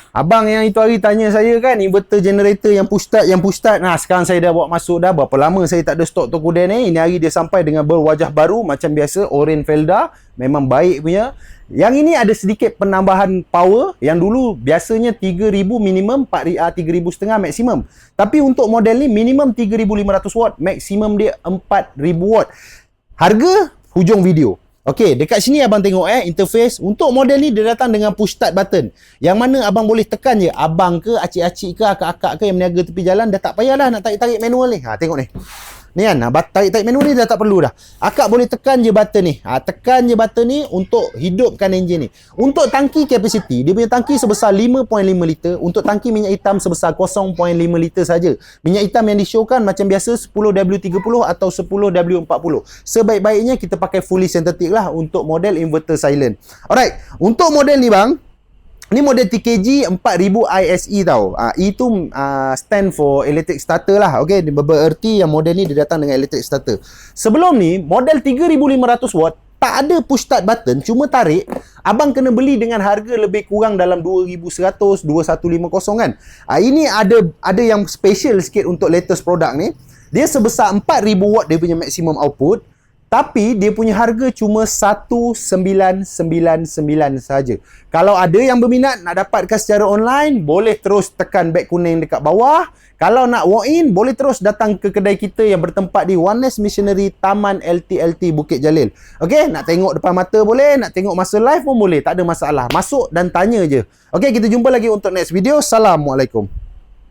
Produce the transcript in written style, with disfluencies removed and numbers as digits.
Abang yang itu hari tanya saya kan, inverter generator yang push start. Nah, sekarang saya dah bawa masuk dah. Berapa lama saya tak ada stok Tokuden ni. Ini hari dia sampai dengan berwajah baru macam biasa, orange Felda. Memang baik punya. Yang ini ada sedikit penambahan power. Yang dulu biasanya 3000 minimum, 3000 setengah maksimum. Tapi untuk model ni minimum 3500 watt, maksimum dia 4000 watt. Harga hujung video. Okey, dekat sini abang tengok interface. Untuk model ni dia datang dengan push start button. Yang mana abang boleh tekan je. Abang ke, acik-acik ke, akak-akak ke yang meniaga tepi jalan dah tak payahlah nak tarik-tarik manual ni. Tengok ni. Ni kan, tarik-tarik manual ni dah tak perlu dah. Akak boleh tekan je button ni. Tekan je button ni untuk hidupkan enjin ni. Untuk tangki kapasiti, dia punya tangki sebesar 5.5 liter. Untuk tangki minyak hitam sebesar 0.5 liter saja. Minyak hitam yang di-showkan macam biasa 10W30 atau 10W40. Sebaik-baiknya kita pakai fully synthetic lah untuk model inverter silent. Alright, untuk model ni bang, ni model TKG 4000 ISE tau. E tu stand for electric starter lah. Okay, bererti yang model ni dia datang dengan electric starter. Sebelum ni, model 3500 watt, tak ada push start button, cuma tarik. Abang kena beli dengan harga lebih kurang dalam 2100, 2150 kan. Ini ada yang special sikit untuk latest product ni. Dia sebesar 4000 watt dia punya maximum output. Tapi dia punya harga cuma 1999 saja. Kalau ada yang berminat nak dapatkan secara online, boleh terus tekan beg kuning dekat bawah. Kalau nak walk in, boleh terus datang ke kedai kita yang bertempat di Oneness Missionary Taman LTLT Bukit Jalil. Okey, nak tengok depan mata boleh, nak tengok masa live pun boleh, tak ada masalah. Masuk dan tanya je. Okey, kita jumpa lagi untuk next video. Assalamualaikum.